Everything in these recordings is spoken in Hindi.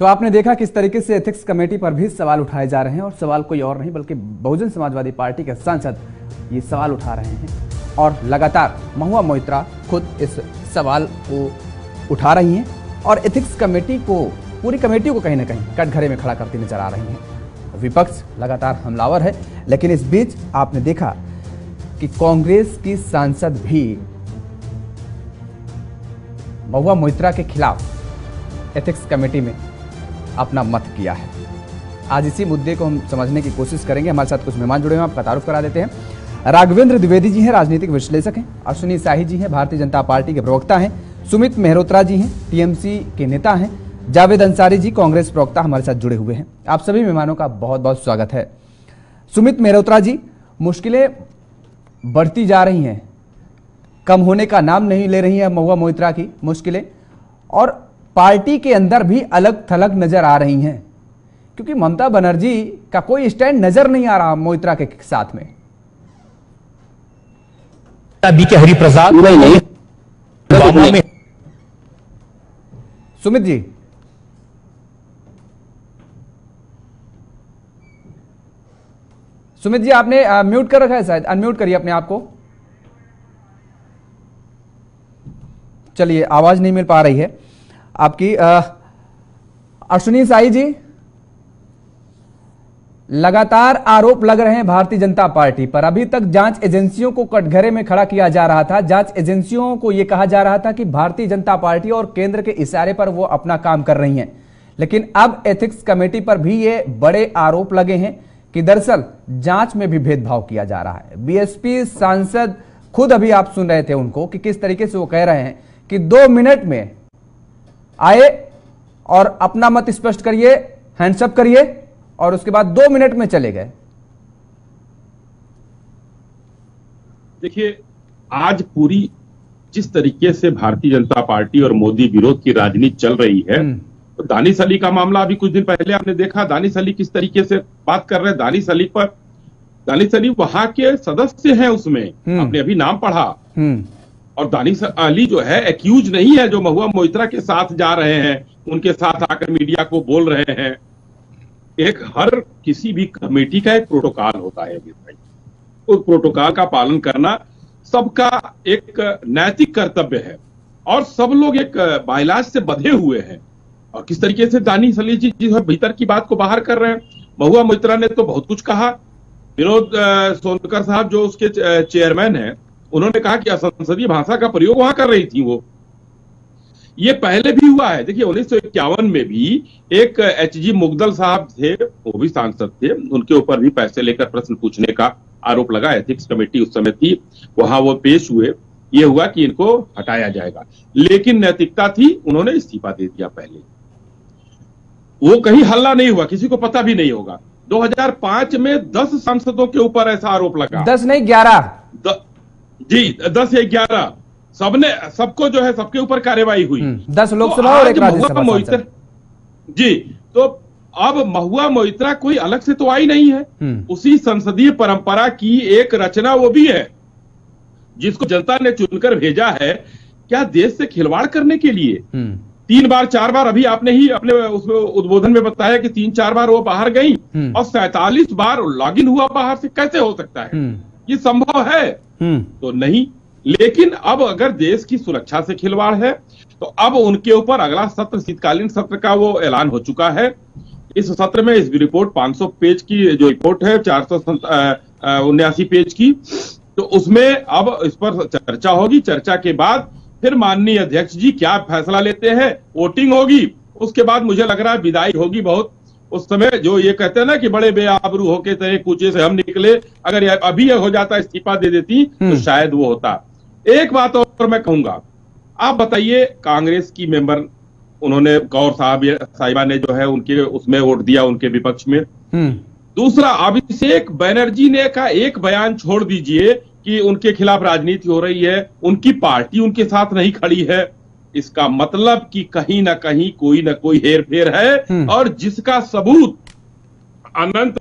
तो आपने देखा किस तरीके से एथिक्स कमेटी पर भी सवाल उठाए जा रहे हैं, और सवाल कोई और नहीं बल्कि बहुजन समाजवादी पार्टी के सांसद ये सवाल उठा रहे हैं, और लगातार महुआ मोइत्रा खुद इस सवाल को उठा रही हैं और एथिक्स कमेटी को, पूरी कमेटी को कहीं ना कहीं कटघरे में खड़ा करती नजर आ रही हैं। विपक्ष लगातार हमलावर है, लेकिन इस बीच आपने देखा कि कांग्रेस की सांसद भी महुआ मोइत्रा के खिलाफ एथिक्स कमेटी में अपना मत किया है। आज इसी मुद्दे को हम समझने की कोशिश करेंगे। हमारे साथ कुछ मेहमान जुड़े हैं, आपका तारुफ करा देते हैं। राघवेंद्र द्विवेदी जी हैं, राजनीतिक विश्लेषक हैं। अश्विनी शाही जी हैं, भारतीय जनता पार्टी के प्रवक्ता हैं। सुमित मेहरोत्रा जी हैं, टीएमसी के नेता हैं। जावेद अंसारी जी, कांग्रेस प्रवक्ता, हमारे साथ जुड़े हुए हैं। आप सभी मेहमानों का बहुत बहुत स्वागत है। सुमित मेहरोत्रा जी, मुश्किलें बढ़ती जा रही हैं, कम होने का नाम नहीं ले रही है महुआ मोइत्रा की मुश्किलें, और पार्टी के अंदर भी अलग थलग नजर आ रही हैं, क्योंकि ममता बनर्जी का कोई स्टैंड नजर नहीं आ रहा मोइत्रा के साथ में। बीके हरिप्रसाद नहीं। सुमित जी, सुमित जी आपने म्यूट कर रखा है, शायद अनम्यूट करिए अपने आप को। चलिए, आवाज नहीं मिल पा रही है आपकी। अश्विनी शाही जी, लगातार आरोप लग रहे हैं भारतीय जनता पार्टी पर। अभी तक जांच एजेंसियों को कटघरे में खड़ा किया जा रहा था। जांच एजेंसियों को यह कहा जा रहा था कि भारतीय जनता पार्टी और केंद्र के इशारे पर वो अपना काम कर रही हैं, लेकिन अब एथिक्स कमेटी पर भी ये बड़े आरोप लगे हैं कि दरअसल जांच में भी भेदभाव किया जा रहा है। बीएसपी सांसद खुद, अभी आप सुन रहे थे उनको, कि किस तरीके से वो कह रहे हैं कि 2 मिनट में आए और अपना मत स्पष्ट करिए, हैंड्सअप करिए, और उसके बाद 2 मिनट में चले गए। देखिए, आज पूरी जिस तरीके से भारतीय जनता पार्टी और मोदी विरोध की राजनीति चल रही है, तो दानिश अली का मामला अभी कुछ दिन पहले आपने देखा, दानिश अली किस तरीके से बात कर रहे हैं दानिश अली पर। दानिश अली वहां के सदस्य हैं, उसमें आपने अभी नाम पढ़ा, और दानिश अली जो है एक्यूज नहीं है, जो महुआ मोइत्रा के साथ जा रहे हैं, उनके साथ आकर मीडिया को बोल रहे हैं। एक हर किसी भी कमेटी का एक प्रोटोकॉल होता है, उस प्रोटोकॉल का पालन करना सबका एक नैतिक कर्तव्य है, और सब लोग एक बाइलाज से बंधे हुए हैं। और किस तरीके से दानिश अली जी भीतर की बात को बाहर कर रहे हैं। महुआ मोइत्रा ने तो बहुत कुछ कहा। विनोद सोनकर साहब जो उसके चेयरमैन हैं, उन्होंने कहा कि असंसदीय भाषा का प्रयोग वहां कर रही थी वो। ये पहले भी हुआ है। देखिए, 1951 में भी एक एचजी मुगदल साहब थे, वो भी सांसद थे, उनके ऊपर भी पैसे लेकर प्रश्न पूछने का आरोप लगा। एथिक्स कमेटी उस समय थी, वहां वो पेश हुए। ये हुआ कि इनको हटाया जाएगा, लेकिन नैतिकता थी, उन्होंने इस्तीफा दे दिया। पहले वो कहीं हल्ला नहीं हुआ, किसी को पता भी नहीं होगा। 2005 में 10 सांसदों के ऊपर ऐसा आरोप लगा। 10 नहीं 11 जी, 10 या 11 सबको जो है, सबके ऊपर कार्रवाई हुई। 10 लोकसभा और 1 राज्यसभा सांसद। जी, तो अब महुआ मोइत्रा कोई अलग से तो आई नहीं है, उसी संसदीय परंपरा की एक रचना वो भी है, जिसको जनता ने चुनकर भेजा है। क्या देश से खिलवाड़ करने के लिए 3 बार 4 बार, अभी आपने ही अपने उसमें उद्बोधन में बताया कि 3-4 बार वो बाहर गई, और 47 बार लॉगिन हुआ बाहर से। कैसे हो सकता है? ये संभव है? तो नहीं। लेकिन अब अगर देश की सुरक्षा से खिलवाड़ है, तो अब उनके ऊपर अगला सत्र, शीतकालीन सत्र का वो ऐलान हो चुका है। इस सत्र में इस रिपोर्ट 500 पेज की जो रिपोर्ट है, 479 पेज की, तो उसमें अब इस पर चर्चा होगी। चर्चा के बाद फिर माननीय अध्यक्ष जी क्या फैसला लेते हैं, वोटिंग होगी। उसके बाद मुझे लग रहा है विदाई होगी बहुत। उस समय जो ये कहते हैं ना कि बड़े बेआबरू होके तय कूचे से हम निकले, अगर अभी यह हो जाता, इस्तीफा दे देती, तो शायद वो होता। एक बात और मैं कहूंगा, आप बताइए, कांग्रेस की मेंबर, उन्होंने कौर साहिबा ने जो है उनके उसमें वोट दिया, उनके विपक्ष में। दूसरा, अभिषेक बनर्जी ने का एक बयान छोड़ दीजिए कि उनके खिलाफ राजनीति हो रही है, उनकी पार्टी उनके साथ नहीं खड़ी है। इसका मतलब कि कहीं ना कहीं कोई ना कोई हेर फेर है, और जिसका सबूत अनंत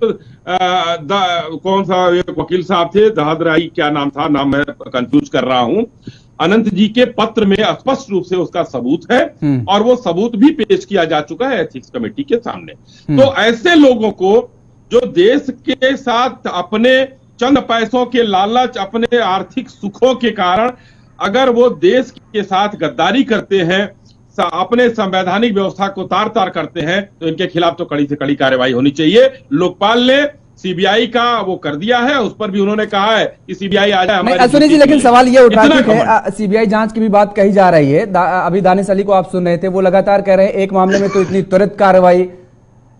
कौन सा वकील साहब थे, दहादराई क्या नाम था, नाम मैं कंफ्यूज कर रहा हूं, अनंत जी के पत्र में स्पष्ट रूप से उसका सबूत है और वो सबूत भी पेश किया जा चुका है एथिक्स कमेटी के सामने। तो ऐसे लोगों को जो देश के साथ अपने चंद पैसों के लालच, अपने आर्थिक सुखों के कारण अगर वो देश के साथ गद्दारी करते हैं, अपने संवैधानिक व्यवस्था को तार तार करते हैं, तो इनके खिलाफ तो कड़ी से कड़ी कार्रवाई होनी चाहिए। लोकपाल ने सीबीआई का वो कर दिया है, उस पर भी उन्होंने कहा है कि सीबीआई आ जाए। अश्विनी जी, लेकिन सवाल ये उठा कि सीबीआई जांच की भी बात कही जा रही है। अभी दानिश अली को आप सुन रहे थे, वो लगातार कह रहे हैं एक मामले में तो इतनी त्वरित कार्रवाई,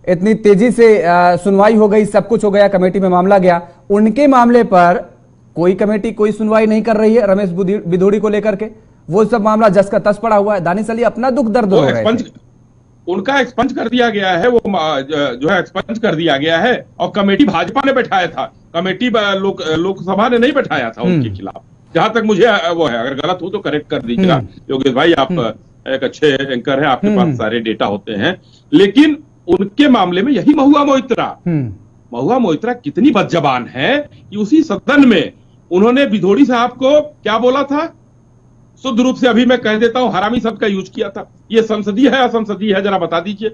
इतनी तेजी से सुनवाई हो गई, सब कुछ हो गया, कमेटी में मामला गया। उनके मामले पर कोई कमेटी कोई सुनवाई नहीं कर रही है रमेश बिधूड़ी को लेकर के, वो सब मामला जस का तस पड़ा हुआ है। दानिश अली अपना दुख दर्द हो रहे हैं, उनका एक्सपंज कर दिया गया है, वो जो है एक्सपंज कर दिया गया है और कमेटी भाजपा ने बैठाया था, कमेटी लोकसभा ने नहीं बैठाया था उनके खिलाफ, जहां तक मुझे वो है। अगर गलत हो तो करेक्ट कर दीजिएगा योगेश भाई, आप एक अच्छे एंकर हैं, आपके पास सारे डेटा होते हैं। लेकिन उनके मामले में यही महुआ मोइत्रा कितनी बदजबान है कि उसी सदन में उन्होंने बिधोड़ी साहब को क्या बोला था, शुद्ध रूप से अभी मैं कह देता हूं, हरामी शब्द का यूज किया था। ये संसदीय है असंसदीय है, जरा बता दीजिए।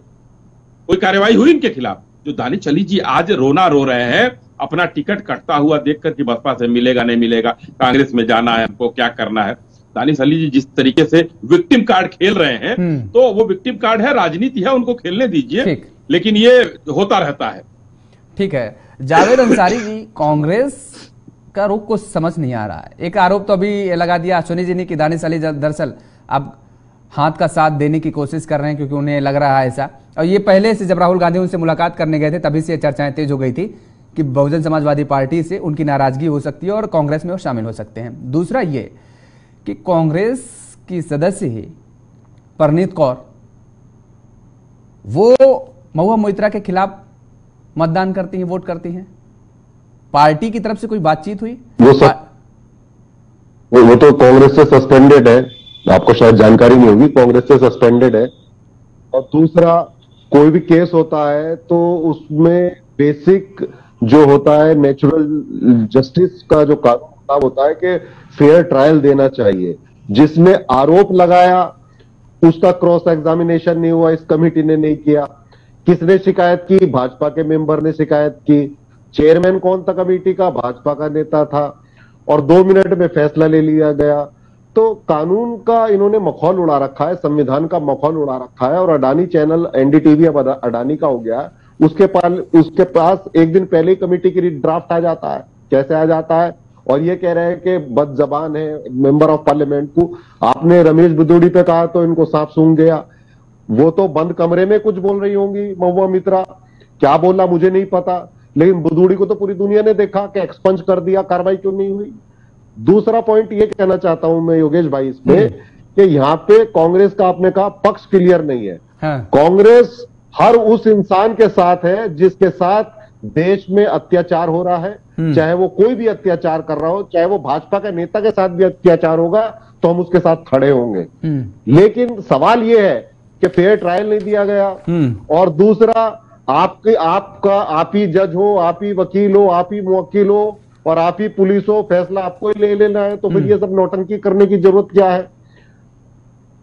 कोई कार्रवाई हुई इनके खिलाफ? जो दानिश अली जी आज रोना रो रहे हैं, अपना टिकट कटता हुआ देखकर कि बसपा से मिलेगा नहीं मिलेगा, कांग्रेस में जाना है, हमको क्या करना है। दानिश अली जी जिस तरीके से विक्टिम कार्ड खेल रहे हैं, तो वो विक्टिम कार्ड है, राजनीति है, उनको खेलने दीजिए, लेकिन ये होता रहता है। ठीक है, जावेद अंसारी जी, कांग्रेस का रुख कुछ समझ नहीं आ रहा है। एक आरोप तो अभी लगा दिया अश्विनी जी ने कि दानिश अली दरअसल अब हाथ का साथ देने की कोशिश कर रहे हैं, क्योंकि उन्हें लग रहा है ऐसा। और ये पहले से जब राहुल गांधी उनसे मुलाकात करने गए थे तभी से चर्चाएं तेज हो गई थी कि बहुजन समाजवादी पार्टी से उनकी नाराजगी हो सकती है और कांग्रेस में वो शामिल हो सकते हैं। दूसरा ये कि कांग्रेस की सदस्य ही परनीत कौर, वो महुआ मोइत्रा के खिलाफ मतदान करती हैं, वोट करती हैं। पार्टी की तरफ से कोई बातचीत हुई? वो तो कांग्रेस से सस्पेंडेड है, आपको शायद जानकारी नहीं होगी, कांग्रेस से सस्पेंडेड है। और दूसरा, कोई भी केस होता है तो उसमें बेसिक जो होता है नेचुरल जस्टिस का जो कानून होता है कि फेयर ट्रायल देना चाहिए। जिसने आरोप लगाया उसका क्रॉस एग्जामिनेशन नहीं हुआ, इस कमेटी ने नहीं किया। किसने शिकायत की? भाजपा के मेंबर ने शिकायत की। चेयरमैन कौन था कमेटी का? भाजपा का नेता था, और 2 मिनट में फैसला ले लिया गया। तो कानून का इन्होंने मखौल उड़ा रखा है, संविधान का मखौल उड़ा रखा है। और अडानी चैनल, एनडीटीवी अब अडानी का हो गया, उसके पास एक दिन पहले ही कमेटी की ड्राफ्ट आ जाता है। कैसे आ जाता है? और ये कह रहे हैं कि बदजबान है मेंबर ऑफ पार्लियामेंट को। आपने रमेश बिधूड़ी पे कहा तो इनको सांप सूंघ गया। वो तो बंद कमरे में कुछ बोल रही होंगी महुआ मोइत्रा, क्या बोला मुझे नहीं पता, लेकिन बिधूड़ी को तो पूरी दुनिया ने देखा कि एक्सपंज कर दिया, कार्रवाई क्यों नहीं हुई। दूसरा पॉइंट ये कहना चाहता हूं मैं योगेश भाई इसमें कि यहाँ पे कांग्रेस का आपने कहा पक्ष क्लियर नहीं है। कांग्रेस हर उस इंसान के साथ है जिसके साथ देश में अत्याचार हो रहा है, चाहे वो कोई भी अत्याचार कर रहा हो, चाहे वो भाजपा के नेता के साथ भी अत्याचार होगा तो हम उसके साथ खड़े होंगे। लेकिन सवाल ये है कि फेयर ट्रायल नहीं दिया गया। और दूसरा, आप ही जज हो, आप ही वकील हो, आप ही मुवक्किल हो और आप ही पुलिस हो, फैसला आपको ही ले लेना है, तो फिर ये सब नौटंकी करने की जरूरत क्या है?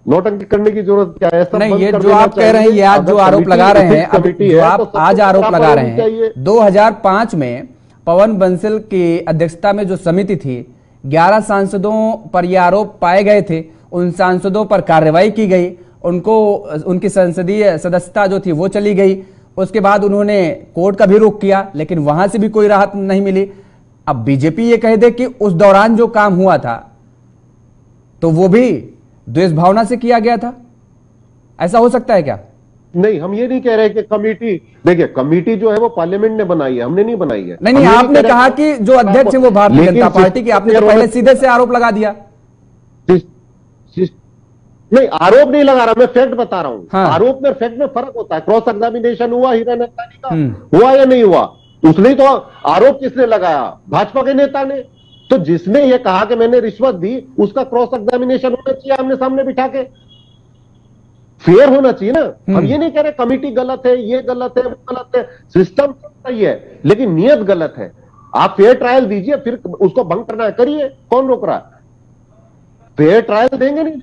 नौटंकी करने की जरूरत क्या है? सब नहीं, ये जो आप कह रहे हैं, ये आज जो आरोप लगा रहे हैं, जो आप आज आरोप लगा रहे हैं, 2005 में पवन बंसल की अध्यक्षता में जो समिति थी, 11 सांसदों पर ये आरोप पाए गए थे। उन सांसदों पर कार्रवाई की गई, उनकी संसदीय सदस्यता जो थी वो चली गई। उसके बाद उन्होंने कोर्ट का भी रुख किया, लेकिन वहां से भी कोई राहत नहीं मिली। अब बीजेपी ये कह दे कि उस दौरान जो काम हुआ था तो वो भी द्वेष भावना से किया गया था, ऐसा हो सकता है क्या? नहीं, हम ये नहीं कह रहे कि कमेटी, देखिए कमेटी जो है वो पार्लियामेंट ने बनाई है, हमने नहीं बनाई है। नहीं, आपने कहा कि जो अध्यक्ष है वो भारतीय जनता पार्टी की, आपने तो पहले सीधे से आरोप लगा दिया। नहीं, आरोप नहीं लगा रहा, मैं फैक्ट बता रहा हूं। हाँ। आरोप में फैक्ट में फर्क होता है। क्रॉस एग्जामिनेशन हुआ हीरा नंदानी का, हुआ या नहीं हुआ? उसने तो आरोप किसने लगाया? भाजपा के नेता ने। तो जिसने ये कहा कि मैंने रिश्वत दी, उसका क्रॉस एग्जामिनेशन होना चाहिए, आमने सामने बिठा के फेयर होना चाहिए ना। हम ये नहीं कह रहे कमेटी गलत है, ये गलत है, वो गलत है, सिस्टम सही है, लेकिन नियत गलत है। आप फेयर ट्रायल दीजिए, फिर उसको भंग करना है, करिए, कौन रोक रहा है? फेयर ट्रायल देंगे नहीं।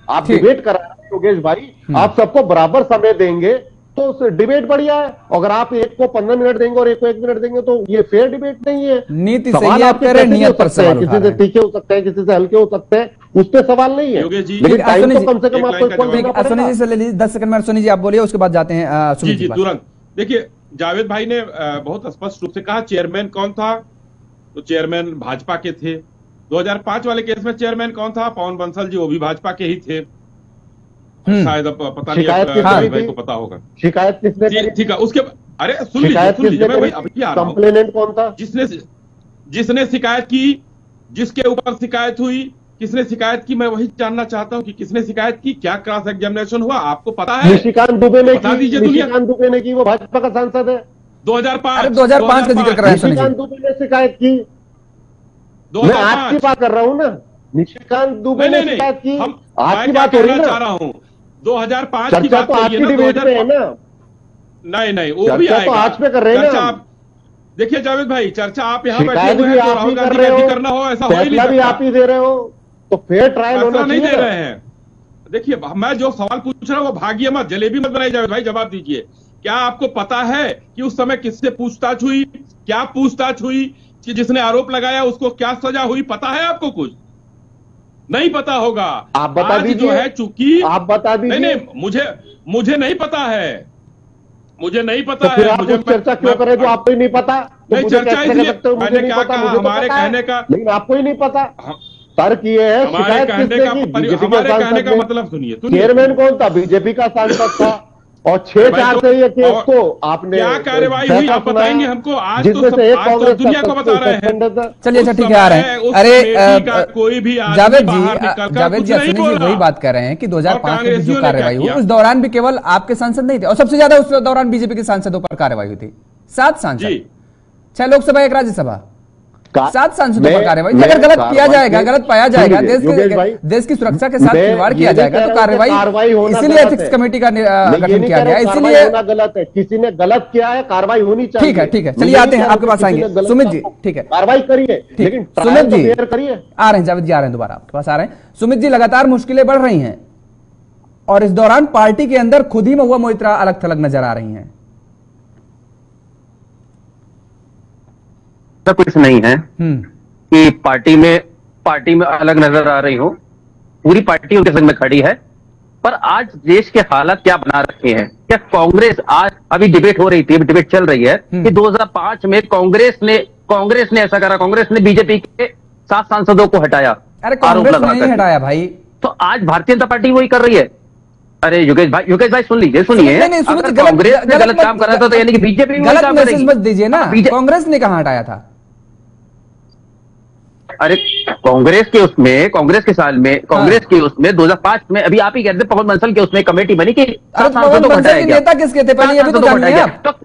आप डिबेट करा रहे हैं योगेश भाई, आप सबको बराबर समय देंगे तो डिबेट बढ़िया है। अगर आप एक को 15 मिनट देंगे और एक को 1 मिनट देंगे तो ये फेयर डिबेट नहीं है। नीति सही है, आप कह रहे हैं नियत पर सवाल किसी से तीखे हो सकते हैं, किसी से हल्के हो सकते हैं, उस पर सवाल नहीं है। लेकिन टाइम तो कम से कम आपको सोनी जी से ले लीजिए 10 सेकंड में। सोनी जी आप बोलिए, उसके बाद जाते हैं सुमित जी तुरंत। देखिए जावेद भाई ने बहुत स्पष्ट रूप से कहा चेयरमैन कौन था, तो चेयरमैन भाजपा के थे। 2005 वाले केस में चेयरमैन कौन था, पवन बंसल जी, वो भी भाजपा के ही थे। शायद पता नहीं भाई को पता होगा। शिकायत किसने की? ठीक है, उसके अरे सुन लीजिए मैं वही अभी आ रहा हूं। कंप्लेनेंट कौन था? जिसने शिकायत की, जिसके ऊपर शिकायत हुई, किसने शिकायत की, मैं वही जानना चाहता हूं कि किसने शिकायत की, क्या क्रॉस एग्जामिनेशन हुआ, आपको पता है? निशिकांत दुबे ने बता दीजिए दुनिया। निशिकांत दुबे ने की, वो भाजपा का सांसद है। 2005 का जिक्र कर रहे हैं। निशिकांत दुबे ने शिकायत की, मैं आज की बात कर रहा हूं ना। निशिकांत दुबे ने शिकायत की, आज की बात हो रही है ना। 2005 की बात तो आज की डिबेट पे है ना। नहीं वो भी आएगा, तो आज पे कर रहे हैं ना। देखिए जावेद भाई, चर्चा आप यहाँ बैठे शिकायत हुए भी हैं, आप ही कर रहे हो, करना हो ऐसा हो ही नहीं फैसला भी आप ही दे रहे हो, तो फेयर ट्रायल होना नहीं चाहिए। दे रहे हैं। देखिए मैं जो सवाल पूछ रहा हूँ वो भागिए मत, जलेबी मत बनाई जावेद भाई, जवाब दीजिए। क्या आपको पता है कि उस समय किससे पूछताछ हुई, क्या पूछताछ हुई, कि जिसने आरोप लगाया उसको क्या सजा हुई, पता है आपको? कुछ नहीं पता होगा। आप बता दीजिए। जो है चूंकि आप बता दीजिए। नहीं मुझे नहीं पता है, मुझे नहीं पता तो फिर है। आप उस चर्चा क्यों करें जो आपको ही नहीं पता? तो नहीं, चर्चा इसलिए मैंने क्या कहा, हमारे कहने का, लेकिन आपको ही नहीं पता। तर्क ये है, शिकायत किसने की? बीजेपी हमारे का कहने का सांसद। मतलब सुनिए, चेयरमैन कौन था? बीजेपी का सांसद था। और 6-4 से ये केस को आपने क्या कार्रवाई हुई आप बताएंगे हमको? आज जिसमें तो से एक आज तो कांग्रेस दुनिया को बता रहे हैं। चलिए अच्छा ठीक है, आ रहे हैं। अरे कोई भी जावेद जी सुनी जी वही बात कर रहे हैं कि 2005 में जो कार्रवाई हुई उस दौरान भी केवल आपके सांसद नहीं थे, और सबसे ज्यादा उस दौरान बीजेपी के सांसदों पर कार्रवाई हुई थी। 7 सांसद, 6 लोकसभा, 1 राज्यसभा, 7 सांसदों पर कार्रवाई। अगर गलत किया जाएगा, गलत पाया जाएगा, देश की सुरक्षा के साथ खिलवाड़ किया जाएगा तो कार्रवाई, इसीलिए एथिक्स कमेटी का गठन किया गया। इसीलिए गलत है, किसी ने गलत किया है, कार्रवाई होनी चाहिए। ठीक है चलिए आते हैं, आपके पास आएंगे सुमित जी। ठीक है, कार्रवाई करिए, लेकिन सुमित जी करिए। आ रहे हैं, जावेद जी आ रहे हैं, दोबारा आपके पास आ रहे हैं। सुमित जी, लगातार मुश्किलें बढ़ रही हैं और इस दौरान पार्टी के अंदर खुद ही महुआ मोइत्रा अलग थलग नजर आ रही हैं। कुछ नहीं है कि पार्टी में अलग नजर आ रही हो, पूरी पार्टी उनके संग में खड़ी है। पर आज देश के हालात क्या बना रखे हैं? क्या कांग्रेस, आज अभी डिबेट हो रही थी, डिबेट चल रही है कि 2005 में कांग्रेस ने ऐसा करा, कांग्रेस ने बीजेपी के 7 सांसदों को हटाया। अरे कांग्रेस ने नहीं हटाया भाई, तो आज भारतीय जनता पार्टी वही कर रही है। अरे योगेश भाई सुनिए, अगर कांग्रेस ने गलत काम करा था तो यानी कि बीजेपी गलत मैसेज मत दीजिए ना। कांग्रेस ने कहां हटाया था? अरे कांग्रेस के साल में 2005 में, अभी आप ही कहते हैं पवन बंसल के उसमें कमेटी बनी कि पवन बंसल के नेता किसके थे पहले ये भी तो जानिए आप।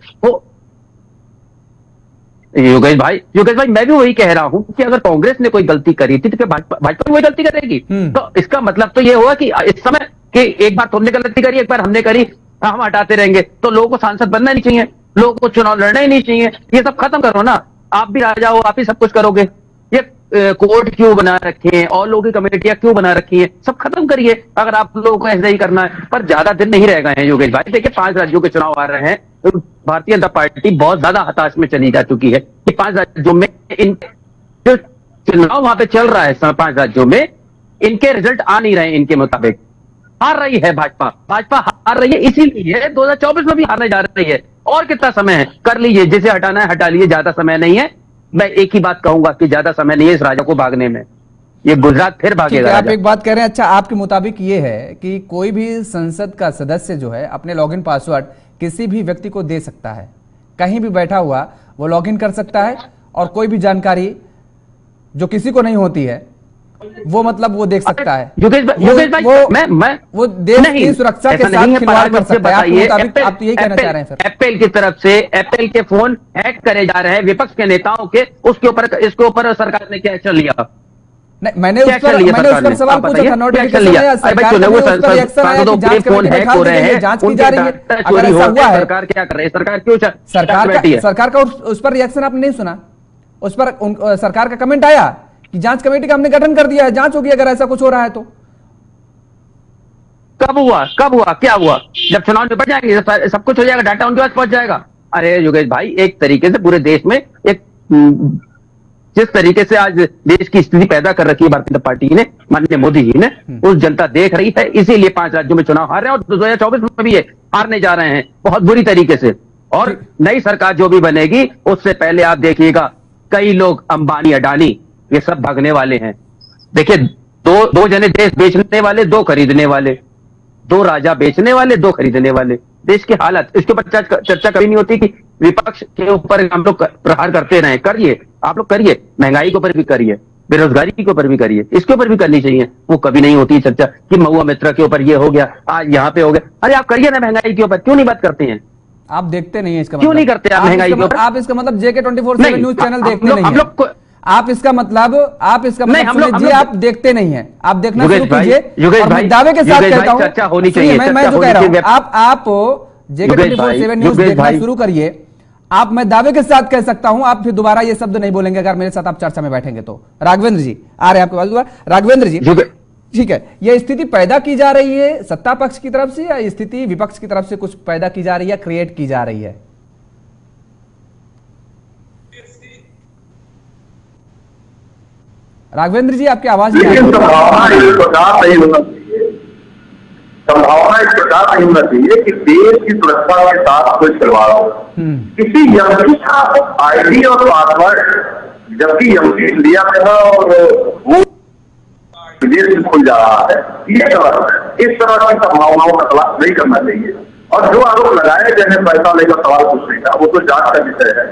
योगेश भाई मैं भी वही कह रहा हूं कि अगर कांग्रेस ने कोई गलती करी थी तो क्या भाजपा भी वही गलती करेगी? तो इसका मतलब तो ये हुआ कि इस समय कि एक बार तुमने गलती करी, एक बार हमने करी, हम हटाते रहेंगे तो लोगों को सांसद बनना नहीं चाहिए, लोगों को चुनाव लड़ना ही नहीं चाहिए। ये सब खत्म करो ना, आप भी राजा हो, आप ही सब कुछ करोगे। ये कोर्ट क्यों बना रखे हैं और लोगों की कमेटियां क्यों बना रखी हैं, सब खत्म करिए अगर आप लोगों को ऐसा ही करना है। पर ज्यादा दिन नहीं रह गए हैं योगेश भाई। देखिए 5 राज्यों के चुनाव आ रहे हैं, तो भारतीय जनता पार्टी बहुत ज्यादा हताश में चली जा चुकी है कि 5 राज्यों में इन जो चुनाव वहां पे चल रहा है, 5 राज्यों में इनके रिजल्ट आ नहीं रहे, इनके मुताबिक हार रही है भाजपा हार रही है। इसीलिए 2024 में भी हारने जा रही है। और कितना समय है, कर लीजिए, जिसे हटाना है हटा लीजिए, ज्यादा समय नहीं है। मैं एक ही बात कहूंगा कि ज्यादा समय नहीं है इस राजा को भागने में, ये गुजरात फिर भागेगा। आप एक बात कह रहे हैं, अच्छा आपके मुताबिक ये है कि कोई भी संसद का सदस्य जो है अपने लॉगिन पासवर्ड किसी भी व्यक्ति को दे सकता है, कहीं भी बैठा हुआ वो लॉगिन कर सकता है और कोई भी जानकारी जो किसी को नहीं होती है वो मतलब वो देख सकता है। योगेश भाई वो देश की सुरक्षा के साथ खिलवाड़ कर सकता है। आप तो यही कहना चाह रहे हैं सर? एप्पल की तरफ से एप्पल के फोन हैक करे जा रहे हैं विपक्ष के नेताओं के, इसके ऊपर सरकार ने क्या एक्शन लिया? नहीं, मैंने उस पर सवाल पूछा था, नोटिफिकेशन आया, सरकार ने उस पर रिएक्शन आया कि जांच कमेटी बैठा दी गई है, जांच की जा रही है। अगर ऐसा हुआ है, सरकार क्या कर रही है? सरकार क्यों सरकार का उस पर रिएक्शन आपने नहीं सुना? उस पर सरकार का कमेंट आया कि जांच कमेटी का हमने गठन कर दिया है, जांच होगी अगर ऐसा कुछ हो रहा है तो। कब हुआ क्या हुआ? जब चुनाव निपट जाएंगे सब कुछ हो जाएगा, डाटा उनके पास पहुंच जाएगा। अरे योगेश भाई, एक तरीके से पूरे देश में एक जिस तरीके से आज देश की स्थिति पैदा कर रखी है भारतीय जनता पार्टी ने, माननीय मोदी जी ने, उस जनता देख रही है, इसीलिए 5 राज्यों में चुनाव हार रहे हैं और 2024 में भी ये हारने जा रहे हैं बहुत बुरी तरीके से। और नई सरकार जो भी बनेगी उससे पहले आप देखिएगा कई लोग अंबानी अडानी ये सब भागने वाले हैं। देखिए, दो जने देश बेचने वाले, 2 खरीदने वाले, 2 राजा बेचने वाले, 2 खरीदने वाले। देश की हालत, इसके ऊपर चर्चा कभी नहीं होती कि विपक्ष के ऊपर हम लोग प्रहार करते रहे। करिए, आप लोग करिए, महंगाई के ऊपर भी करिए, बेरोजगारी के ऊपर भी करिए, इसके ऊपर भी करनी चाहिए। वो कभी नहीं होती चर्चा कि महुआ मित्रा के ऊपर ये हो गया, आज यहाँ पे हो गया। अरे आप करिए ना महंगाई के ऊपर, क्यों नहीं बात करते हैं? आप देखते नहीं है इसका क्यों नहीं करते आप महंगाई के ऊपर? आप इसका मतलब JK 24/7 न्यूज चैनल देखते नहीं है। आप इसका मतलब जी आप देखते नहीं हैं। आप देखना शुरू कीजिए और मैं दावे के साथ कहता हूं, चर्चा होनी चाहिए। मैं जो कह रहा हूं, आप JK 24/7 न्यूज देखना शुरू करिए। आप, मैं दावे के साथ कह सकता हूं, आप फिर दोबारा ये शब्द नहीं बोलेंगे अगर मेरे साथ आप चर्चा में बैठेंगे तो। राघवेंद्र जी आ रहे हैं आपके पास दोबारा। राघवेंद्र जी, ठीक है, यह स्थिति पैदा की जा रही है सत्ता पक्ष की तरफ से या स्थिति विपक्ष की तरफ से कुछ पैदा की जा रही है, क्रिएट की जा रही है? राघवेंद्र जी आपकी आवाज नहीं आ रही। संभावना इस प्रकार नहीं होना चाहिए कि देश की सुरक्षा के साथ कोई खिलवाड़ हो। किसी यंत्री का ID और पासवर्ड जबकि यंत्री इंडिया में है और वो विदेश में खुल जा रहा है, ये गलत है। इस तरह की संभावनाओं का तलाश नहीं करना चाहिए। और जो आरोप लगाए गए हैं पैसा लेकर सवाल पूछने का, वो तो जांच का विषय है।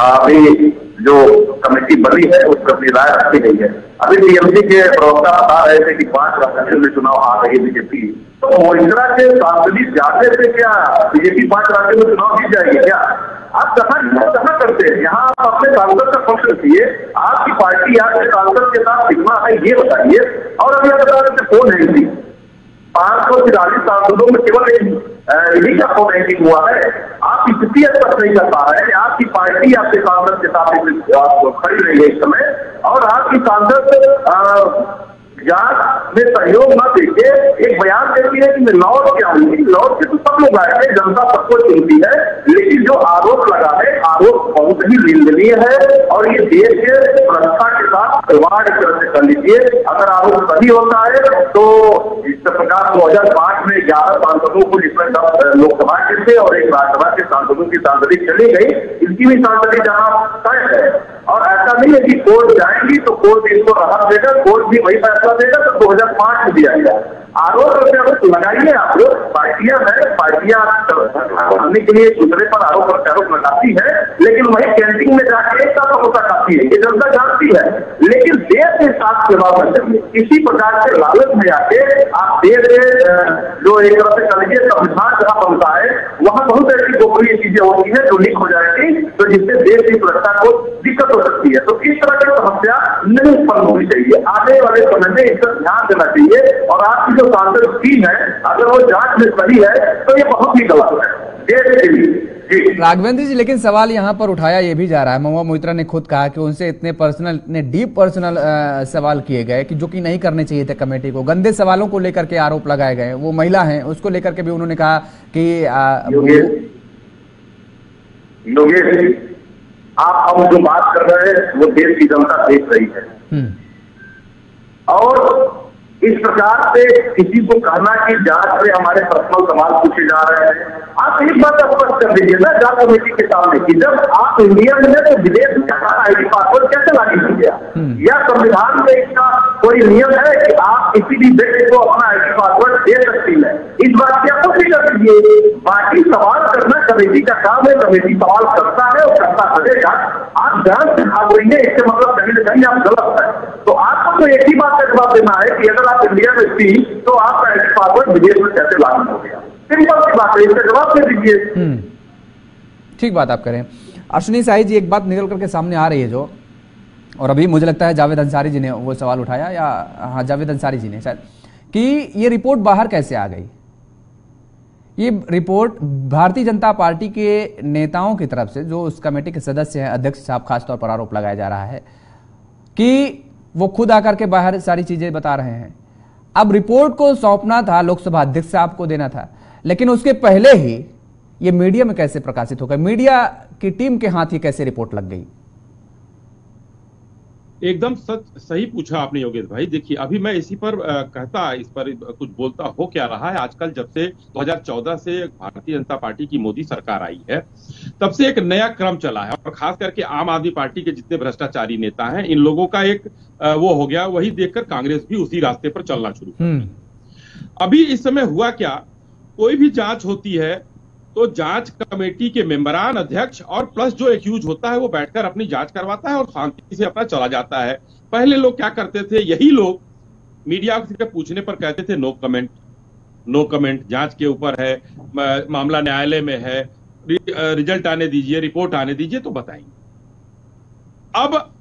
अभी जो कमेटी बनी है उस पर अपनी राय रखी गई है। अभी TMC के प्रवक्ता बता रहे थे कि 5 राज्यों में चुनाव आ रही है बीजेपी, तो मोइत्रा के सांसदी जाते थे क्या बीजेपी 5 राज्यों में चुनाव जीत जाएगी क्या? आप कहाँ करते हैं? यहाँ आप अपने सांसद का पक्ष रखिए। आपकी पार्टी आपके सांसद के साथ कितना है ये बताइए। और अभी बता रहे थे फोन हैंकिंग, 543 सांसदों में केवल इन्हीं का फोन हैंकिंग हुआ है। आप स्थिति स्पष्ट नहीं कर पा रहे हैं। आपकी पार्टी आपके सांसद के साथ खड़ी रही है इस समय, और आपकी सांसद जांच में सहयोग न देके एक बयान देती है कि मैं लौट के आऊंगी। लौट के तो सब लोग आए हैं, जनता सबको चिंती है, लेकिन जो आरोप लगा है आरोप बहुत ही निंदनीय है और ये देश के सुरक्षा के साथ खिलवाड़ एक तरह से कर लीजिए। अगर आरोप सही होता है तो इस प्रकार 2005 में 11 सांसदों को, जिसमें 10 लोकसभा के थे और 1 राज्यसभा के सांसदों की सांसदी चली गई, इनकी भी सांसदी जाना तय है। और ऐसा नहीं है कि कोर्ट जाएंगी तो कोर्ट इनको राहत देगा, कोर्ट भी वही फैसला देगा तो 2005 में दिया गया। आरोप लगाइए आप लोग, पार्टियां हैं, पार्टियां करने के लिए दूसरे पर आरोप लगाती है, लेकिन वही कैंटीन में जाके एक साथ समोसा खाती है, ये जनता जानती है। लेकिन देश के साथ सेवा करते हुए किसी प्रकार से लालच में आके आप देश के जो एक तरह से कलिए संविधान जहां बनता है वहां बहुत ऐसी गोपनीय चीजें होती है जो लीक हो जाएगी, तो जिससे देश की सुरक्षा को दिक्कत हो सकती है। तो इस तरह की समस्या नहीं उत्पन्न होनी चाहिए। आने वाले समय में इस पर ध्यान देना चाहिए। और आपकी जो सांसद टीम है अगर वो जांच में सही है तो ये बहुत ही गलत है देश के लिए। राघवेंद्र जी, लेकिन सवाल यहाँ पर उठाया ये भी जा रहा है, महुआ मोइत्रा ने खुद कहा कि उनसे इतने पर्सनल, इतने डीप पर्सनल सवाल किए गए कि जो कि नहीं करने चाहिए थे कमेटी को। गंदे सवालों को लेकर के आरोप लगाए गए। वो महिला हैं, उसको लेकर के भी उन्होंने कहा कि योगेश, आप हम जो बात कर रहे हैं वो देश की जनता देख रही है। और इस प्रकार से किसी को कहना कि जांच में हमारे पर्सनल सवाल पूछे जा रहे हैं, आप एक बात स्पष्ट कर दीजिए ना जांच कमेटी के सामने कि जब आप इंडिया में हैं तो विदेश में ID पासवर्ड कैसे लागू हो गया? या संविधान में इसका कोई नियम है कि आप किसी भी व्यक्ति को अपना ID पासवर्ड दे सकती है? इस बात की आप पुष्टि कर दीजिए। बाकी सवाल करना कमेटी का काम है, कमेटी सवाल करता है और करता रहेगा। आप जांच से भाग रही है, इससे मतलब कहीं ना कहीं आप गलत है। तो आपको तो एक ही बात का जवाब देना है कि अगर आप इंडिया में थी तो आपका ID पासवर्ड विदेश में कैसे लागू हो गया? सिंपल सी बात है, इसका जवाब दे दीजिए। ठीक बात आप करें। अश्विनी शाही जी, एक बात निकल करके सामने आ रही है जो, और अभी मुझे लगता है जावेद अंसारी जी ने वो सवाल उठाया, या हाँ जावेद अंसारी जी ने शायद, कि ये रिपोर्ट बाहर कैसे आ गई। ये रिपोर्ट भारतीय जनता पार्टी के नेताओं की तरफ से, जो उस कमेटी के सदस्य हैं, अध्यक्ष साहब खासतौर पर आरोप लगाया जा रहा है कि वो खुद आकर के बाहर सारी चीजें बता रहे हैं। अब रिपोर्ट को सौंपना था लोकसभा अध्यक्ष साहब को देना था, लेकिन उसके पहले ही ये मीडिया में कैसे प्रकाशित होगा? मीडिया की टीम के हाथ ये कैसे रिपोर्ट लग गई? एकदम सही पूछा आपने योगेश भाई। देखिए, अभी मैं इस पर कुछ बोलता हो क्या रहा है। आजकल जब से 2014 से भारतीय जनता पार्टी की मोदी सरकार आई है, तब से एक नया क्रम चला है, और खास करके आम आदमी पार्टी के जितने भ्रष्टाचारी नेता हैं, इन लोगों का एक वो हो गया, वही देखकर कांग्रेस भी उसी रास्ते पर चलना शुरू कर। अभी इस समय हुआ क्या, कोई भी जांच होती है तो जांच कमेटी के मेंबरान, अध्यक्ष और प्लस जो एक्यूज होता है वो बैठकर अपनी जांच करवाता है और शांति से अपना चला जाता है। पहले लोग क्या करते थे, यही लोग मीडिया से पूछने पर कहते थे नो कमेंट, नो कमेंट, जांच के ऊपर है, मामला न्यायालय में है, रिजल्ट आने दीजिए, रिपोर्ट आने दीजिए तो बताएंगे। अब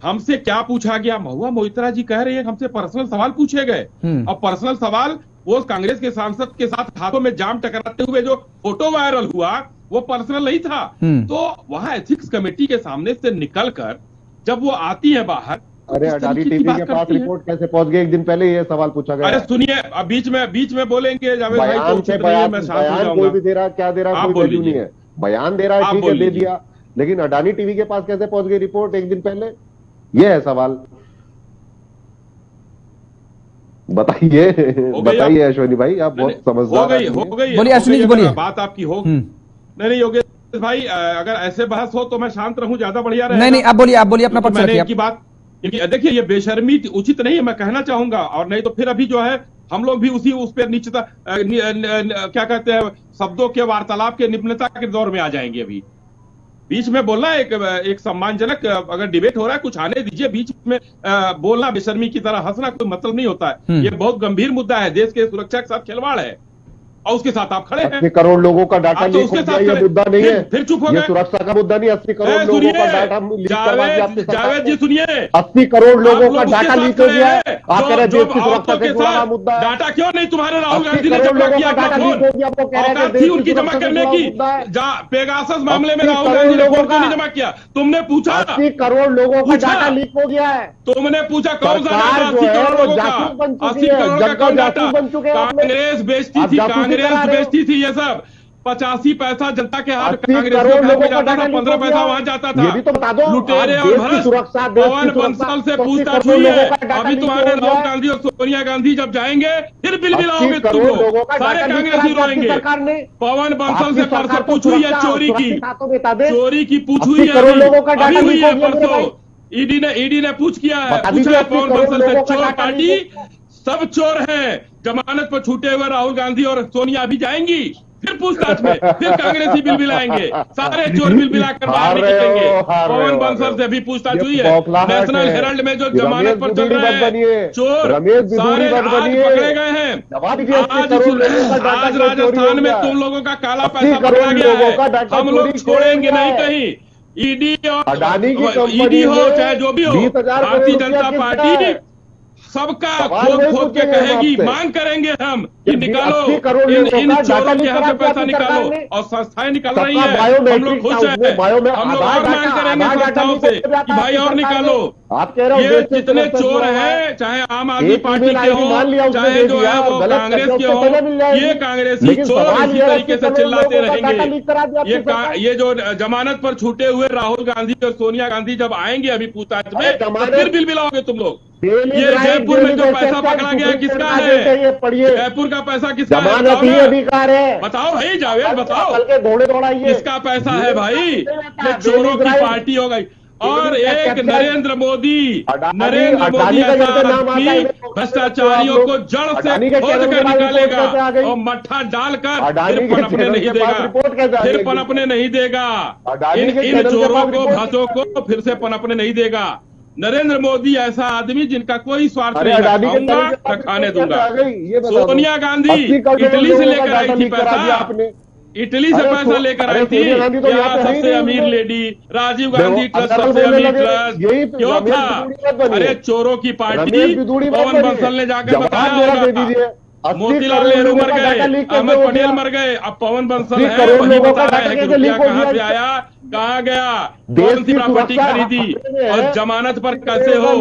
हमसे क्या पूछा गया? महुआ मोइत्रा जी कह रही है हमसे पर्सनल सवाल पूछे गए, और पर्सनल सवाल वो कांग्रेस के सांसद के साथ हाथों में जाम टकराते हुए जो फोटो वायरल हुआ वो पर्सनल नहीं था। तो वहां एथिक्स कमेटी के सामने से निकलकर जब वो आती है बाहर, अरे अडानी टीवी के पास रिपोर्ट कैसे पहुंच गई? एक दिन पहले ये सवाल पूछा गया। अरे सुनिए, अब बीच में बोलेंगे जावेद भाई, बयान कोई भी दे रहा, क्या दे रहा, कोई वैल्यू नहीं है। बयान दे रहा है, ठीक है, दे दिया, लेकिन अडानी टीवी के पास कैसे पहुंच गई रिपोर्ट एक दिन पहले? ये है सवाल। बताइए बताइए अश्विनी भाई, आप बहुत समझदार हैं। हो गई बोलिए अश्विनी जी, बोलिए। बात आपकी हो नहीं योगेश भाई, अगर ऐसे बहस हो तो मैं शांत रहूं, ज्यादा बढ़िया रहेगा। नहीं, आप बोलिए अपना पक्ष रखिए। की बात देखिए, ये बेशर्मी उचित नहीं है, मैं कहना चाहूंगा, और नहीं तो फिर अभी जो है हम लोग भी उस पर नीचता क्या कहते हैं, शब्दों के वार्तालाप के निम्नता के दौर में आ जाएंगे। अभी बीच में बोलना एक सम्मानजनक, अगर डिबेट हो रहा है कुछ आने दीजिए, बीच में बोलना बेशर्मी की तरह हंसना कोई मतलब नहीं होता है। ये बहुत गंभीर मुद्दा है, देश के सुरक्षा के साथ खिलवाड़ है, और उसके साथ आप खड़े हैं। 80 करोड़ लोगों का डाटा लीक हो गया, ये मुद्दा नहीं है, फिर चुप हो गए। सुरक्षा का मुद्दा नहीं, 80 करोड़ लोगों का डाटा लीक करवा दिया आपने। जावेद जी सुनिए, 80 करोड़ लोगों का डाटा लीक हो गया है, आप कह रहे हैं देश की सुरक्षा से जुड़ा मुद्दा है। डाटा क्यों नहीं तुम्हारे राहुल गांधी ने जमा किया? थी उनकी जमा करने की, पेगासस मामले में राहुल गांधी ने क्यों नहीं जमा किया? तुमने पूछा? 80 करोड़ लोगों का डाटा लीक हो गया है, तुमने पूछा कौन सा डाटा? 80 करोड़ लोगों का, 80 करोड़ का कौन डाटा? कांग्रेस बेचती थी, कांग्रेस बेचती थी ये सब। 85 पैसा जनता के हाथ कांग्रेस में जाता था, 15 पैसा वहां जाता था। लुटेरे और भ्रष्ट पवन बंसल से पूछताछ हुई है। अभी तुम्हारे राहुल गांधी और सोनिया गांधी जब जाएंगे फिर बिलबिलाओगे तुम लोग, सारे कांग्रेसी रोएंगे। पवन बंसल से परसों पूछ हुई है चोरी की पूछ हुई है, अभी हुई है परसों। ईडी ने पूछ किया है, पूछा पवन बंसल से, चोर पार्टी सब चोर हैं। जमानत पर छूटे हुए राहुल गांधी और सोनिया भी जाएंगी फिर पूछताछ में, फिर कांग्रेसी बिल बिलाएंगे, सारे चोर बिल बिला कर बाहर निकलेंगे। पवन बंसल से भी पूछताछ हुई है। नेशनल हेराल्ड में जो जमानत पर चल रहे हैं चोर, सारे आज पकड़े गए हैं। आज राजस्थान में तुम लोगों का काला पैसा पकड़ा गया है, हम लोग छोड़ेंगे नहीं कहीं। ईडी हो चाहे जो भी हो, भारतीय जनता पार्टी सबका खोद के कहेगी, मांग करेंगे हम कि निकालो इन चोरों के हाथ से पैसा निकालो, और संस्थाएं निकाल रही है, हम लोग खुश हैं। हम लोग और मांग करेंगे संस्थाओं से कि भाई और निकालो। ये जितने चोर हैं, चाहे आम आदमी पार्टी के हो, चाहे जो है वो कांग्रेस के हो, ये कांग्रेसी चोर इसी तरीके से चिल्लाते रहेंगे। ये जो जमानत पर छूटे हुए राहुल गांधी और सोनिया गांधी जब आएंगे अभी पूछताछ में, तो फिर बिल बिलाओगे तुम लोग। ये जयपुर में जो पैसा पकड़ा गया किसका है? जयपुर का पैसा किसका है? बताओ भाई जावेद, बताओ किसका पैसा है भाई? ये चोरों की पार्टी हो गई। और एक नरेंद्र मोदी ऐसा आदमी भ्रष्टाचारियों को जड़ से खोद कर निकालेगा और मट्ठा डालकर फिर पनपने नहीं देगा, इन चोरों को, भ्रष्टों को फिर से पनपने नहीं देगा। नरेंद्र मोदी ऐसा आदमी जिनका कोई स्वार्थ नहीं, खाऊंगा खाने दूंगा। सोनिया गांधी इटली से लेकर आई थी पैसा, इटली से पैसा लेकर आई थी। यहाँ सबसे अमीर लेडी, राजीव गांधी ट्रस्ट सबसे अमीर ट्रस्ट क्यों था? अरे चोरों की पार्टी। पवन बंसल ने जाकर बताया होगा, मोतीलाल नेहरू मर गए, अहमद पटेल मर गए, अब पवन बंसल है, वही बता रहे हैं कि रुपया कहाँ से आया, कहाँ गया, कौन सी प्रॉपर्टी खरीदी और जमानत पर कैसे हो।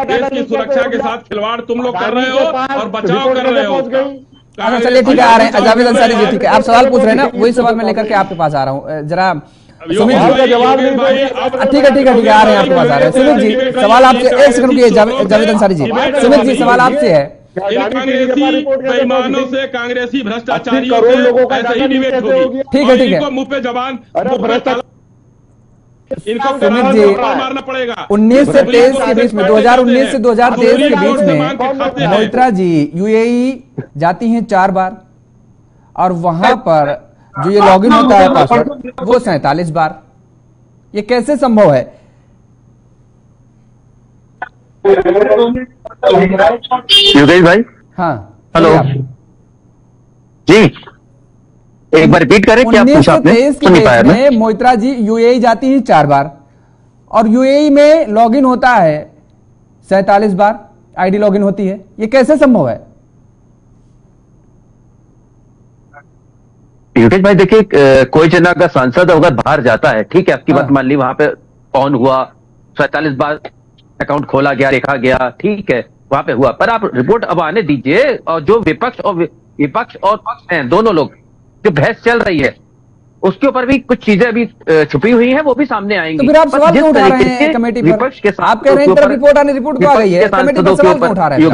देश की सुरक्षा के साथ खिलवाड़ तुम लोग कर रहे हो और बचाव कर रहे हो। चलिए ठीक है, आ रहे हैं जावेद अंसारी जी। ठीक है, आप सवाल पूछ रहे हैं ना, वही सवाल मैं लेकर के आपके पास आ रहा हूँ। जरा सुमित जी का जवाब नहीं, ठीक है आ रहे हैं आपके पास, आ रहे हैं। सुमित जी सवाल आपसे, एक सेकंड रुकिए जावेद अंसारी जी। सुमित जी सवाल आपसे है। कांग्रेसी बेईमानों से, कांग्रेसी भ्रष्टाचारियों से ऐसे ही डिबेट होगी। ठीक है इनको मुंह पे जबान, इनको सुमित जी मारना पड़ेगा। 19 से 23 के बीच में, 2019 से 2023 के बीच में मोइत्रा जी यूएई जाती हैं 4 बार और वहां पर जो ये लॉगिन होता है पासवर्ड वो 47 बार। ये कैसे संभव है? योगेश भाई, हाँ हेलो जी, एक बार रिपीट करें क्या पूछा आपने? सुन नहीं पाया मैं। मोइत्रा जी यूएई जाती हैं 4 बार और यूएई में लॉगिन होता है 47 बार, आईडी लॉगिन होती है। ये कैसे संभव है? योगेश भाई देखिए, कोई जना का सांसद अगर बाहर जाता है, ठीक है, आपकी बात मान ली, वहां पे ऑन हुआ, 47 बार अकाउंट खोला गया, देखा गया, ठीक है, वहां पे हुआ, पर आप रिपोर्ट अब आने दीजिए। और जो विपक्ष और पक्ष हैं, दोनों लोग, जो बहस चल रही है उसके ऊपर भी कुछ चीजें अभी छुपी हुई हैं, वो भी सामने आएंगी। तो फिर आप सवाल क्यों उठा रहे हैं कमेटी पर? विपक्ष के साथ आप कह रहे हैं रिपोर्ट आने, रिपोर्ट तो आ गई है, कमेटी पर सवाल क्यों उठा रहे हैं?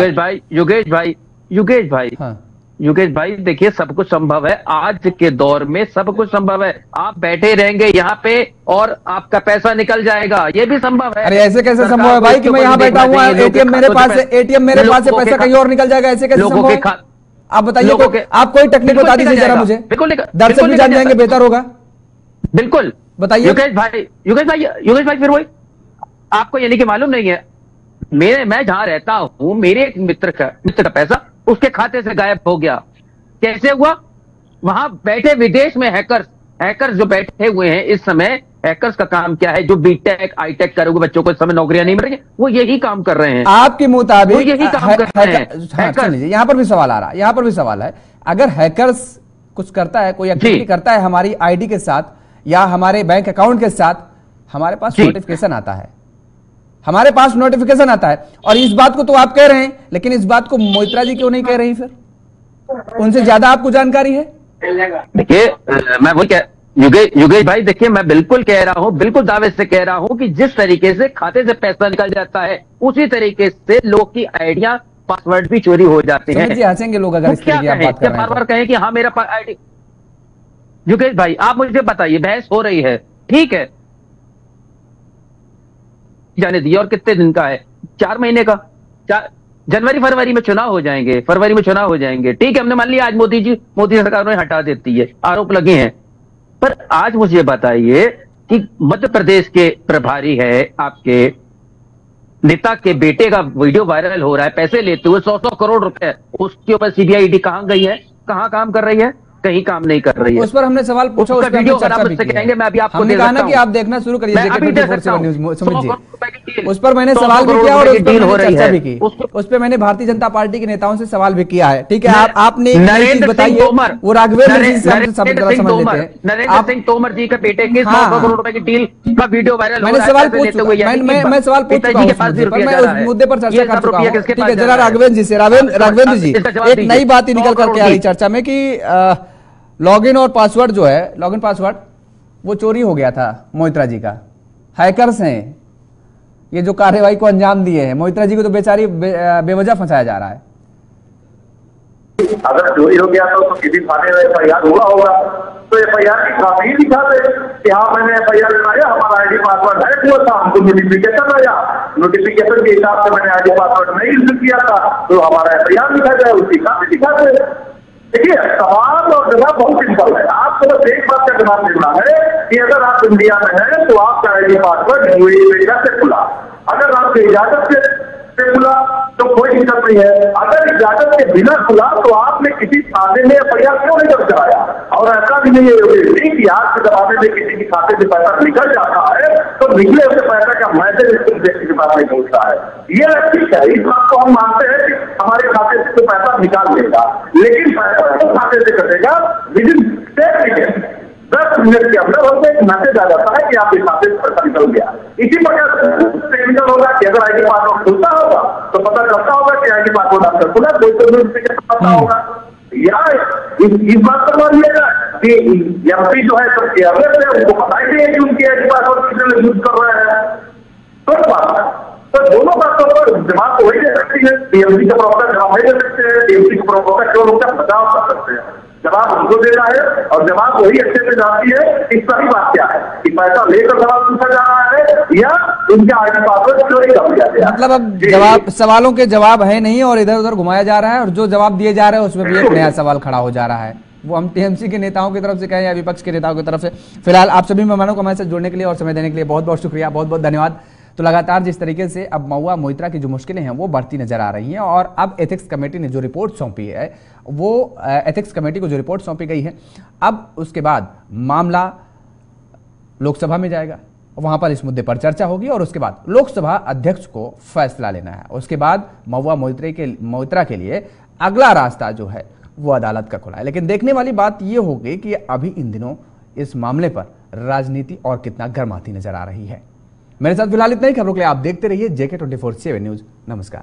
योगेश भाई देखिए, सब कुछ संभव है। आज के दौर में सब कुछ संभव है। आप बैठे रहेंगे यहाँ पे और आपका पैसा निकल जाएगा, ये भी संभव है। अरे ऐसे कैसे संभव है भाई कि मैं यहाँ बैठा हुआ, एटीएम मेरे पास है, एटीएम मेरे पास है, पैसा कहीं और निकल जाएगा, ऐसे कैसे संभव है? आप बताइए, आप कोई टेक्निक बता दीजिए जरा मुझे, दर्शक भी जान जाएंगे, बेहतर होगा। बिल्कुल बताइए योगेश भाई फिर वही आपको यानी कि मालूम नहीं है, मैं जहां रहता हूं, मेरे एक मित्र का पैसा उसके खाते से गायब हो गया। कैसे हुआ? वहां बैठे विदेश में हैकर्स जो बैठे हुए हैं इस समय, हैकर्स का काम क्या है? जो बीटेक आईटेक करे हुए बच्चों को इस समय नौकरियां नहीं मिल रही, वो यही काम कर रहे हैं। आपके मुताबिक यही काम कर रहे हैं। यहाँ पर भी सवाल आ रहा है, यहाँ पर भी सवाल है, अगर हैकर्स कुछ करता है, कोई एक्टिविटी करता है हमारी आईडी के साथ या हमारे बैंक अकाउंट के साथ, हमारे पास नोटिफिकेशन आता है, हमारे पास नोटिफिकेशन आता है। और इस बात को तो आप कह रहे हैं, लेकिन इस बात को मोइत्रा जी क्यों नहीं कह रही? फिर उनसे ज्यादा आपको जानकारी है। देखिए, मैं वही योगेश भाई देखिए, मैं बिल्कुल कह रहा हूं, बिल्कुल दावे से कह रहा हूं कि जिस तरीके से खाते से पैसा निकल जाता है, उसी तरीके से लोग की आइडिया, पासवर्ड भी चोरी हो जाते हैं। जी हंसेंगे लोग अगर इस तरीके की बात कर रहे हैं। बार-बार कहें कि हाँ मेरा आईडी। योगेश भाई आप मुझे बताइए, बहस हो रही है, ठीक है, जाने दिए, और कितने दिन का है? 4 महीने का। जनवरी-फरवरी में चुनाव हो जाएंगे, ठीक है, हमने मान लिया आज मोदी सरकार ने हटा देती है, आरोप लगे हैं। पर आज मुझे बताइए कि मध्य प्रदेश के प्रभारी है आपके नेता के बेटे का वीडियो वायरल हो रहा है, पैसे लेते हुए 100 करोड़ रुपए, उसके ऊपर सीबीआई ईडी कहां गई है? कहां काम कर रही है? कहीं काम नहीं कर रही है। उस पर हमने सवाल पूछा, उस पर वीडियो आप मुझसे कहेंगे, मैं अभी आपको हमने कहा ना कि आप देखना शुरू करिए न्यूज़। सुमित जी, उस पर मैंने सवाल भी किया और उस पर मैंने चर्चा भी की, उस पर मैंने भारतीय जनता पार्टी के नेताओं से सवाल भी किया है, ठीक है। आपने बताइए, वो राघवेंद्र सिंह तोमर जी के बेटे के 100 करोड़ रुपए की डील का वीडियो वायरल। मैंने सवाल पूछ चुका हूं, मैं उस मुद्दे पर चर्चा कर चुका हूं, ठीक है। जरा राघवेंद्र जी से, राघवेंद्र जी, एक नई बात ही निकल करके आ रही चर्चा में कि लॉगिन और पासवर्ड जो है, लॉगिन पासवर्ड वो चोरी हो गया था मोइत्रा जी का। हैकर्स हैं ये जो कार्रवाई को अंजाम दिए हैं, मोइत्रा जी को तो बेचारी बेवजह फंसाया जा रहा है। अगर चोरी हो गया तो किसी थाने में एफआईआर हुआ होगा, तो एफआईआर की कॉपी दिखा दे कि हाँ मैंने एफआईआर लगाया, हमारा आईडी पासवर्ड हैक हुआ था, हमको नोटिफिकेशन आया, नोटिफिकेशन के हिसाब से मैंने आईडी पासवर्ड नहीं यूज किया था, तो हमारा एफआईआर दिखा जाए, उसकी कॉपी दिखा दे। देखिए, सवाल और जवाब बहुत सिंपल है। आपको बस एक बात का जवाब देना है कि अगर आप इंडिया में हैं तो आपका आईडी पासवर्ड यूएई में कैसे खुला? अगर आपकी इजाजत से से खुला तो कोई दिक्कत नहीं है। अगर इजाजत के बिना खुला तो आपने किसी खाते में एफआईआर क्यों नहीं दर्ज कराया? और ऐसा भी नहीं है कि आज के जमाने में किसी के खाते से पैसा निकल जाता है तो निकले हुए पैसा का मैसेज व्यक्ति के पास नहीं पहुंचता है। ये ठीक है, इस बात को हम मानते हैं कि हमारे खाते से तो पैसा निकाल लेगा, लेकिन पैसा तो खाते से कटेगा विद इन 10 मिनट के अंदर हमसे एक मैसेज आ जाता है कि आपके खाते से पैसा निकल गया। इसी प्रकार टेक्निकल होगा कि अगर आईडी पासवर्ड खुलता होगा तो पता चलता होगा कि आईडी पासवर्ड आपका खुला, कोई तो पता होगा। या इस बात पर मान लिएगा कि एमपी जो है सब केयरलेस है, उनको पता ही नहीं है कि उनकी आईडी पासवर्ड कितने यूज कर रहे हैं। तो बात है, तो दोनों बातों पर दिमाग को वही दे सकती है। टीएमसी का प्रवक्ता जवाब नहीं दे सकते हैं, टीएमसी का प्रवक्ता केवल उनका बचाव कर सकते हैं। जवाब उनको देना है और जवाब वही अच्छे से जानती है कि सही बात क्या है, कि पैसा लेकर सवाल पूछा जा रहा है या उनके आईडी पासवर्ड चोरी कर दिया गया। मतलब अब जवाब, सवालों के जवाब है नहीं और इधर उधर घुमाया जा रहा है, और जो जवाब दिए जा रहे हैं उसमें भी एक नया सवाल खड़ा हो जा रहा है। वो हम टीएमसी के नेताओं की तरफ से कहें या विपक्ष के नेताओं की तरफ से। फिलहाल आप सभी मेहमानों को हमारे साथ जुड़ने के लिए और समय देने के लिए बहुत बहुत शुक्रिया, बहुत बहुत धन्यवाद। तो लगातार जिस तरीके से अब महुआ मोइत्रा की जो मुश्किलें हैं वो बढ़ती नजर आ रही हैं, और अब एथिक्स कमेटी ने जो रिपोर्ट सौंपी है, वो एथिक्स कमेटी को जो रिपोर्ट सौंपी गई है, अब उसके बाद मामला लोकसभा में जाएगा, वहां पर इस मुद्दे पर चर्चा होगी और उसके बाद लोकसभा अध्यक्ष को फैसला लेना है। उसके बाद महुआ मोइत्रा के लिए अगला रास्ता जो है वो अदालत का खुला है। लेकिन देखने वाली बात यह होगी कि अभी इन दिनों इस मामले पर राजनीति और कितना गर्माती नजर आ रही है। मेरे साथ फिलहाल इतना ही। खबरों के लिए आप देखते रहिए JK 24/7 न्यूज। नमस्कार।